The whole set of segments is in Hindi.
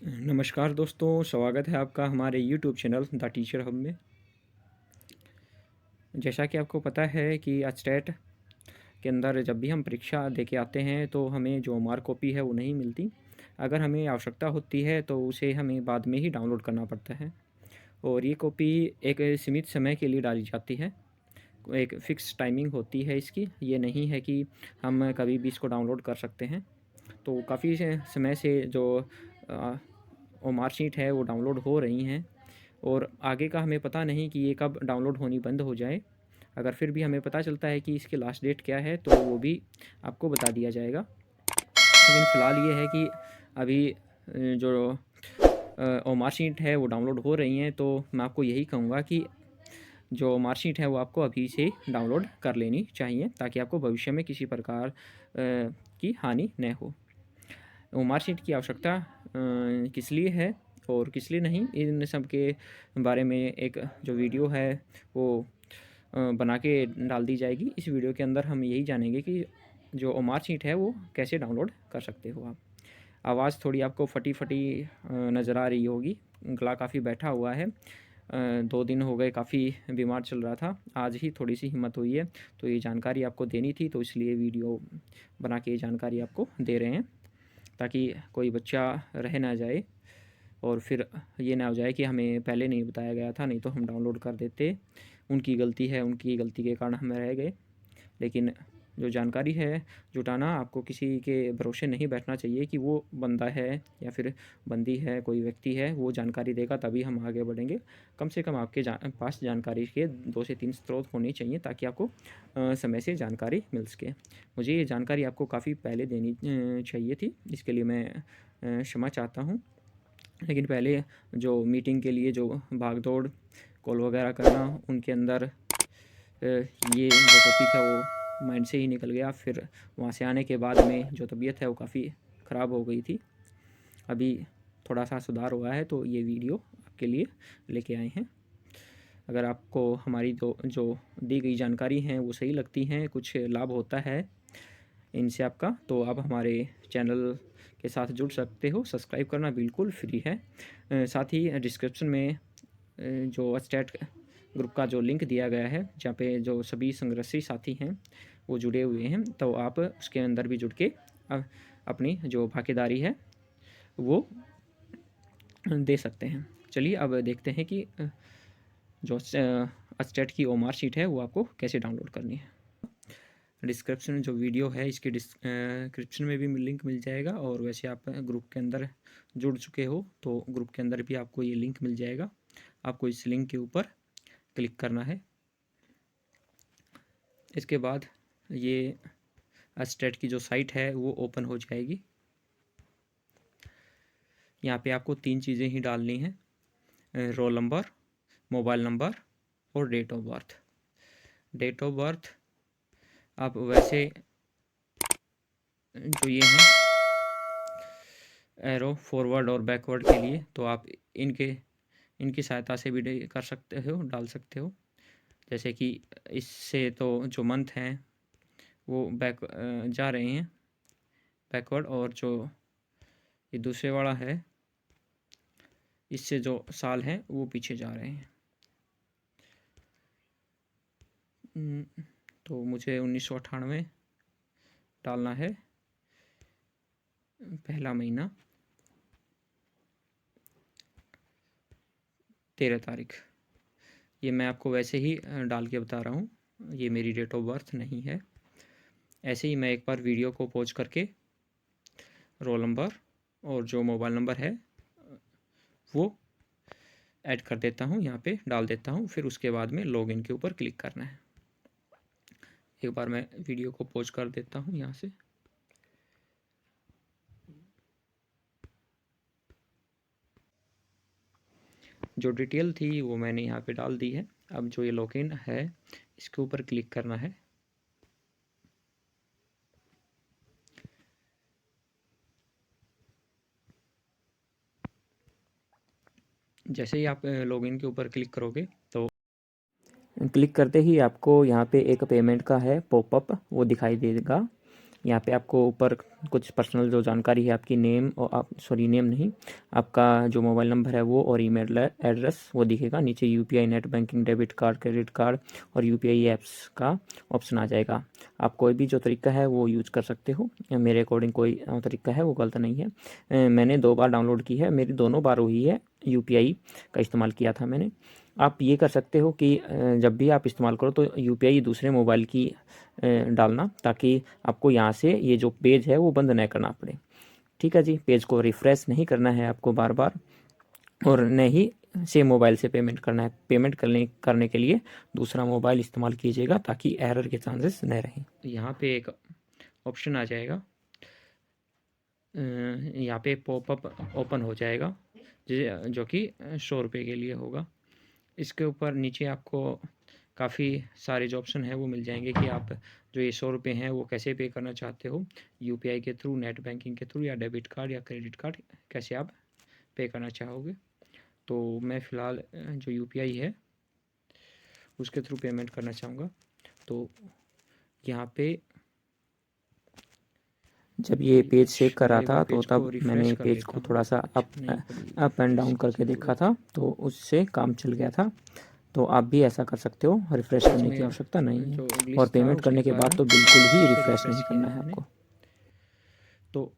नमस्कार दोस्तों, स्वागत है आपका हमारे YouTube channel the teacher hub में। जैसा कि आपको पता है कि स्टेट के अंदर जब भी हम परीक्षा दे के आते हैं तो हमें जो मार्क कॉपी है वो नहीं मिलती। अगर हमें आवश्यकता होती है तो उसे हमें बाद में ही डाउनलोड करना पड़ता है और ये कॉपी एक सीमित समय के लिए डाली जाती है। एक फ़िक्स टाइमिंग होती है इसकी, ये नहीं है कि हम कभी भी इसको डाउनलोड कर सकते हैं। तो काफ़ी समय से जो वो मार्कशीट है वो डाउनलोड हो रही हैं और आगे का हमें पता नहीं कि ये कब डाउनलोड होनी बंद हो जाए। अगर फिर भी हमें पता चलता है कि इसकी लास्ट डेट क्या है तो वो भी आपको बता दिया जाएगा। लेकिन फ़िलहाल ये है कि अभी जो मार्कशीट है वो डाउनलोड हो रही हैं, तो मैं आपको यही कहूँगा कि जो मार्कशीट है वो आपको अभी से डाउनलोड कर लेनी चाहिए ताकि आपको भविष्य में किसी प्रकार की हानि न हो। वो मार्कशीट की आवश्यकता किस लिए है और किस लिए नहीं, इन सब के बारे में एक जो वीडियो है वो बना के डाल दी जाएगी। इस वीडियो के अंदर हम यही जानेंगे कि जो मार्कशीट है वो कैसे डाउनलोड कर सकते हो आप। आवाज़ थोड़ी आपको फटी-फटी नज़र आ रही होगी, गला काफ़ी बैठा हुआ है। 2 दिन हो गए काफ़ी बीमार चल रहा था, आज ही थोड़ी-सी हिम्मत हुई है, तो ये जानकारी आपको देनी थी, तो इसलिए वीडियो बना के ये जानकारी आपको दे रहे हैं, ताकि कोई बच्चा रह ना जाए और फिर ये ना हो जाए कि हमें पहले नहीं बताया गया था, नहीं तो हम डाउनलोड कर देते। उनकी गलती है, उनकी गलती के कारण हम रह गए। लेकिन जो जानकारी है जुटाना, आपको किसी के भरोसे नहीं बैठना चाहिए कि वो बंदा है या फिर बंदी है, कोई व्यक्ति है, वो जानकारी देगा तभी हम आगे बढ़ेंगे। कम से कम आपके पास जानकारी के 2 से 3 स्रोत होने चाहिए ताकि आपको समय से जानकारी मिल सके। मुझे ये जानकारी आपको काफ़ी पहले देनी चाहिए थी, इसके लिए मैं क्षमा चाहता हूँ। लेकिन पहले जो मीटिंग के लिए जो भाग-दौड़, कॉल वगैरह करना, उनके अंदर ये जो टॉपिक है वो माइंड से ही निकल गया। फिर वहाँ से आने के बाद में जो तबीयत है वो काफ़ी ख़राब हो गई थी। अभी थोड़ा-सा सुधार हुआ है तो ये वीडियो आपके लिए लेके आए हैं। अगर आपको हमारी जो दी गई जानकारी हैं वो सही लगती हैं, कुछ लाभ होता है इनसे आपका, तो आप हमारे चैनल के साथ जुड़ सकते हो। सब्सक्राइब करना बिल्कुल फ्री है। साथ ही डिस्क्रिप्शन में जो स्टेट ग्रुप का जो लिंक दिया गया है, जहाँ पे जो सभी संघर्षी साथी हैं वो जुड़े हुए हैं, तो आप उसके अंदर भी जुड़ के अपनी जो भागीदारी है वो दे सकते हैं। चलिए अब देखते हैं कि जो स्टेट की ओ मार्कशीट है वो आपको कैसे डाउनलोड करनी है। डिस्क्रिप्शन जो वीडियो है इसके डिस्क्रिप्शन में भी लिंक मिल जाएगा, और वैसे आप ग्रुप के अंदर जुड़ चुके हो तो ग्रुप के अंदर भी आपको ये लिंक मिल जाएगा। आपको इस लिंक के ऊपर क्लिक करना है। इसके बाद ये स्टेट की जो साइट है वो ओपन हो जाएगी। यहाँ पे आपको 3 चीज़ें ही डालनी हैं, रोल नंबर, मोबाइल नंबर और date of birth. Date of birth आप वैसे जो ये हैं एरो फॉरवर्ड और बैकवर्ड के लिए, तो आप इनकी सहायता से भी कर सकते हो, डाल सकते हो। जैसे कि इससे तो जो मंथ हैं वो बैक जा रहे हैं बैकवर्ड, और जो ये दूसरे वाला है इससे जो साल हैं वो पीछे जा रहे हैं। तो मुझे 1998 डालना है, पहला महीना 13 तारीख। ये मैं आपको वैसे ही डाल के बता रहा हूँ, ये मेरी डेट ऑफ बर्थ नहीं है। ऐसे ही मैं एक बार वीडियो को पॉज करके रोल नंबर और जो मोबाइल नंबर है वो ऐड कर देता हूँ, यहाँ पे डाल देता हूँ। फिर उसके बाद में लॉगिन के ऊपर क्लिक करना है। एक बार मैं वीडियो को पॉज कर देता हूँ यहाँ से। जो डिटेल थी वो मैंने यहाँ पे डाल दी है। अब जो ये लॉगिन है इसके ऊपर क्लिक करना है। जैसे ही आप लॉगिन के ऊपर क्लिक करोगे तो क्लिक करते ही आपको यहाँ पे एक पेमेंट का है पॉपअप, वो दिखाई देगा। यहाँ पे आपको ऊपर कुछ पर्सनल जो जानकारी है आपकी नेम और नेम नहीं, आपका जो मोबाइल नंबर है वो और ईमेल एड्रेस वो दिखेगा। नीचे UPI, net banking, debit card, credit card और यूपीआई ऐप्स का ऑप्शन आ जाएगा। आप कोई भी जो तरीका है वो यूज़ कर सकते हो। मेरे अकॉर्डिंग कोई तरीका है वो गलत नहीं है। मैंने 2 बार डाउनलोड की है, मेरी दोनों बार हुई है, यूपीआई का इस्तेमाल किया था मैंने। आप ये कर सकते हो कि जब भी आप इस्तेमाल करो तो यूपीआई दूसरे मोबाइल की डालना, ताकि आपको यहाँ से ये जो पेज है वो बंद नहीं करना पड़े। ठीक है जी, पेज को रिफ़्रेश नहीं करना है आपको बार बार, और न ही सेम मोबाइल से पेमेंट करना है। पेमेंट करने के लिए दूसरा मोबाइल इस्तेमाल कीजिएगा ताकि एरर के चांसेस न रहें। यहाँ पे एक ऑप्शन आ जाएगा, यहाँ पे पॉपअप ओपन हो जाएगा जो कि 100 रुपये के लिए होगा। इसके ऊपर नीचे आपको काफ़ी सारे जो ऑप्शन हैं वो मिल जाएंगे कि आप जो ये 100 रुपये हैं वो कैसे पे करना चाहते हो, यूपीआई के थ्रू, नेट बैंकिंग के थ्रू, या डेबिट कार्ड या क्रेडिट कार्ड, कैसे आप पे करना चाहोगे। तो मैं फ़िलहाल जो यूपीआई है उसके थ्रू पेमेंट करना चाहूँगा। तो यहाँ पे जब ये पेज चेक कर रहा था तो तब मैंने पेज को थोड़ा सा अप एंड डाउन करके देखा था, तो उससे काम चल गया था। तो आप भी ऐसा कर सकते हो, रिफ़्रेश करने की आवश्यकता नहीं है। और पेमेंट करने के बाद तो बिल्कुल ही रिफ़्रेश नहीं करना है आपको। तो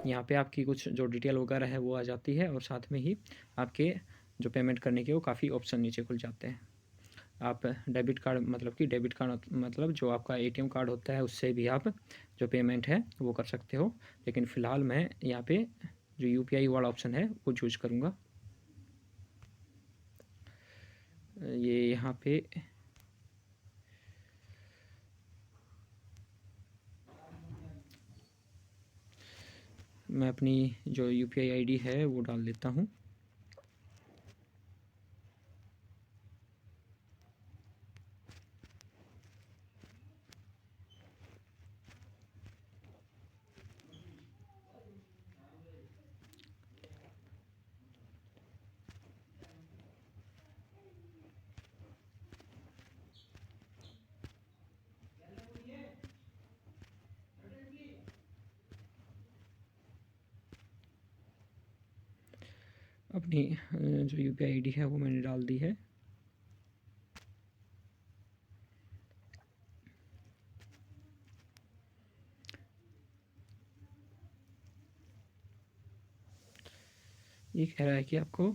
यहाँ पे आपकी कुछ जो डिटेल वगैरह है वो आ जाती है, और साथ में ही आपके जो पेमेंट करने के वो काफ़ी ऑप्शन नीचे खुल जाते हैं। आप डेबिट कार्ड मतलब जो आपका एटीएम कार्ड होता है उससे भी आप जो पेमेंट है वो कर सकते हो, लेकिन फ़िलहाल मैं यहाँ पे जो यूपीआई वाला ऑप्शन है वो चूज करूँगा। ये यहाँ पे मैं अपनी जो यूपीआई आईडी है वो डाल देता हूँ। अपनी जो यूपीआई आईडी है वो मैंने डाल दी है। ये कह रहा है कि आपको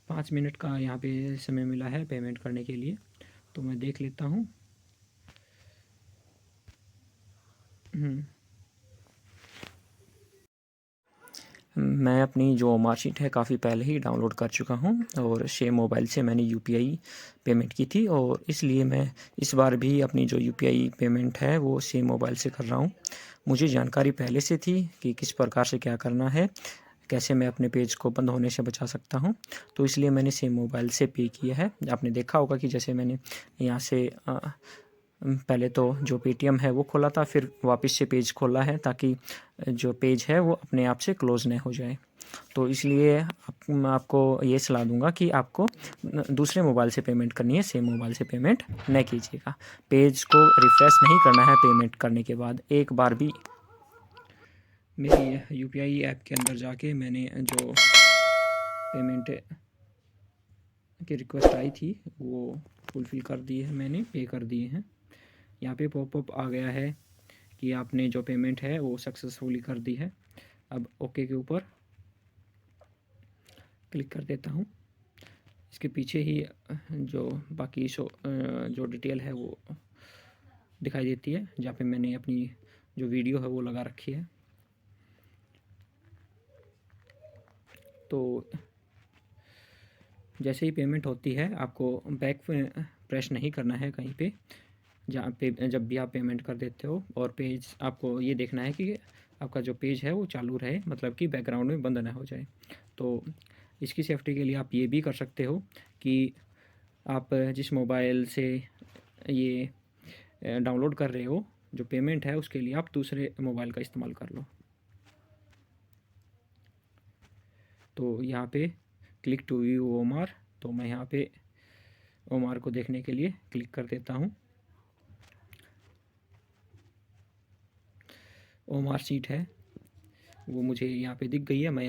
5 मिनट का यहाँ पे समय मिला है पेमेंट करने के लिए, तो मैं देख लेता हूँ। मैं अपनी जो मार्कशीट है काफ़ी पहले ही डाउनलोड कर चुका हूँ, और सेम मोबाइल से मैंने यूपीआई पेमेंट की थी, और इसलिए मैं इस बार भी अपनी जो यूपीआई पेमेंट है वो सेम मोबाइल से कर रहा हूँ। मुझे जानकारी पहले से थी कि किस प्रकार से क्या करना है, कैसे मैं अपने पेज को बंद होने से बचा सकता हूँ, तो इसलिए मैंने सेम मोबाइल से पे किया है। आपने देखा होगा कि जैसे मैंने यहाँ से पहले तो जो पेटीएम है वो खोला था, फिर वापस से पेज खोला है ताकि जो पेज है वो अपने आप से क्लोज़ नहीं हो जाए। तो इसलिए मैं आपको ये सलाह दूंगा कि आपको दूसरे मोबाइल से पेमेंट करनी है, सेम मोबाइल से पेमेंट न कीजिएगा। पेज को रिफ़्रेश नहीं करना है पेमेंट करने के बाद एक बार भी। मेरी यूपीआई ऐप के अंदर जाके मैंने जो पेमेंट की रिक्वेस्ट आई थी वो फुलफ़िल कर दी है, मैंने पे कर दिए हैं। यहाँ पे पॉपअप आ गया है कि आपने जो पेमेंट है वो सक्सेसफुली कर दी है। अब ओके के ऊपर क्लिक कर देता हूँ। इसके पीछे ही जो बाकी जो डिटेल है वो दिखाई देती है, जहाँ पे मैंने अपनी जो वीडियो है वो लगा रखी है। तो जैसे ही पेमेंट होती है आपको बैक प्रेस नहीं करना है कहीं पे, जहाँ पे जब भी आप पेमेंट कर देते हो, और पेज आपको ये देखना है कि आपका जो पेज है वो चालू रहे, मतलब कि बैकग्राउंड में बंद ना हो जाए। तो इसकी सेफ्टी के लिए आप ये भी कर सकते हो कि आप जिस मोबाइल से ये डाउनलोड कर रहे हो जो पेमेंट है उसके लिए आप दूसरे मोबाइल का इस्तेमाल कर लो। तो यहाँ पे क्लिक टू व्यू ओमार, तो मैं यहाँ पे ओमार को देखने के लिए क्लिक कर देता हूँ। ओमार शीट है वो मुझे यहाँ पे दिख गई है। मैं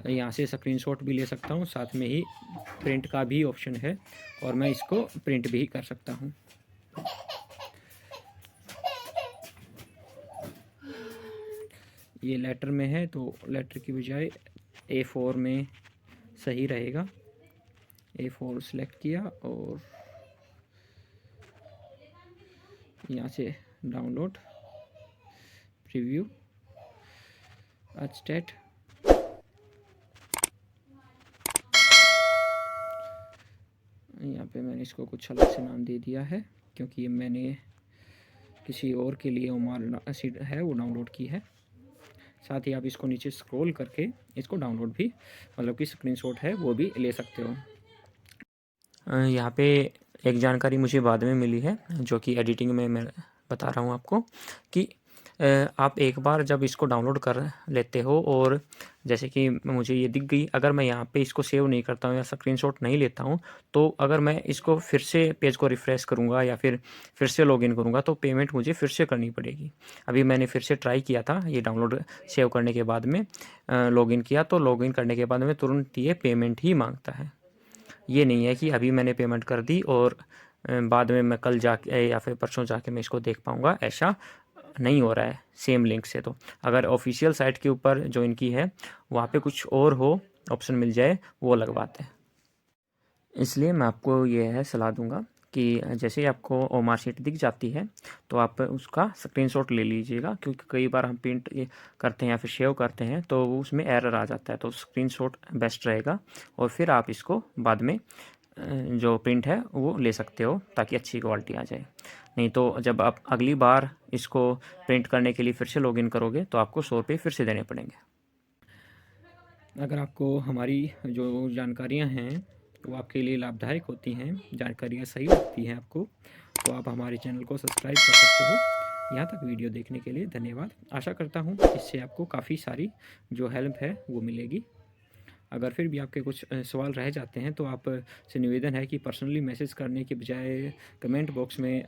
यहाँ से स्क्रीनशॉट भी ले सकता हूँ, साथ में ही प्रिंट का भी ऑप्शन है और मैं इसको प्रिंट भी कर सकता हूँ। ये लेटर में है तो लेटर की बजाय A4 में सही रहेगा। A4 सेलेक्ट किया और यहाँ से डाउनलोड प्रीव्यू स्टेट। यहाँ पे मैंने इसको कुछ अलग से नाम दे दिया है क्योंकि ये मैंने किसी और के लिए ओमार शीट है वो डाउनलोड की है। साथ ही आप इसको नीचे स्क्रॉल करके इसको डाउनलोड भी, मतलब कि स्क्रीनशॉट है वो भी ले सकते हो। यहाँ पे एक जानकारी मुझे बाद में मिली है जो कि एडिटिंग में मैं बता रहा हूँ आपको कि आप एक बार जब इसको डाउनलोड कर लेते हो और जैसे कि मुझे ये दिख गई, अगर मैं यहाँ पे इसको सेव नहीं करता हूँ या स्क्रीनशॉट नहीं लेता हूँ तो अगर मैं इसको फिर से पेज को रिफ़्रेश करूँगा या फिर से लॉगिन करूँगा तो पेमेंट मुझे फिर से करनी पड़ेगी। अभी मैंने फिर से ट्राई किया था ये डाउनलोड सेव करने के बाद में लॉगिन किया, तो लॉगिन करने के बाद में तुरंत ये पेमेंट ही मांगता है। ये नहीं है कि अभी मैंने पेमेंट कर दी और बाद में मैं कल जाके या फिर परसों जाके मैं इसको देख पाऊँगा, ऐसा नहीं हो रहा है सेम लिंक से। तो अगर ऑफिशियल साइट के ऊपर जो इनकी है वहाँ पे कुछ और हो ऑप्शन मिल जाए वो अलग बात है। इसलिए मैं आपको ये है सलाह दूंगा कि जैसे ही आपको ओमार शीट दिख जाती है तो आप उसका स्क्रीनशॉट ले लीजिएगा, क्योंकि कई बार हम प्रिंट करते हैं या फिर सेव करते हैं तो उसमें एरर आ जाता है, तो स्क्रीनशॉट बेस्ट रहेगा और फिर आप इसको बाद में जो प्रिंट है वो ले सकते हो ताकि अच्छी क्वालिटी आ जाए। नहीं तो जब आप अगली बार इसको प्रिंट करने के लिए फिर से लॉगिन करोगे तो आपको 100 रुपये फिर से देने पड़ेंगे। अगर आपको हमारी जो जानकारियाँ हैं वो आपके लिए लाभदायक होती हैं, जानकारियाँ सही लगती हैं आपको, तो आप हमारे चैनल को सब्सक्राइब कर सकते हो। यहाँ तक वीडियो देखने के लिए धन्यवाद। आशा करता हूँ इससे आपको काफ़ी सारी जो हेल्प है वो मिलेगी। अगर फिर भी आपके कुछ सवाल रह जाते हैं तो आप से निवेदन है कि पर्सनली मैसेज करने के बजाय कमेंट बॉक्स में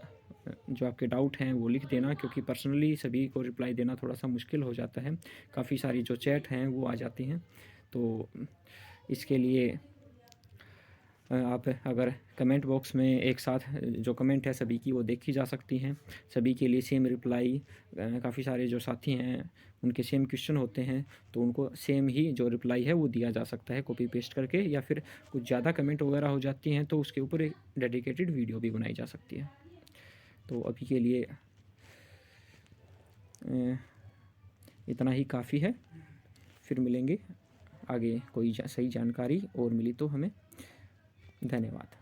जो आपके डाउट हैं वो लिख देना, क्योंकि पर्सनली सभी को रिप्लाई देना थोड़ा सा मुश्किल हो जाता है। काफ़ी सारी जो चैट हैं वो आ जाती हैं, तो इसके लिए आप अगर कमेंट बॉक्स में एक साथ जो कमेंट है सभी की वो देखी जा सकती हैं, सभी के लिए सेम रिप्लाई। काफ़ी सारे जो साथी हैं उनके सेम क्वेश्चन होते हैं तो उनको सेम ही जो रिप्लाई है वो दिया जा सकता है कॉपी पेस्ट करके, या फिर कुछ ज़्यादा कमेंट वगैरह हो जाती हैं तो उसके ऊपर एक डेडिकेटेड वीडियो भी बनाई जा सकती है। तो अभी के लिए इतना ही काफ़ी है, फिर मिलेंगे आगे कोई सही जानकारी और मिली तो हमें। धन्यवाद।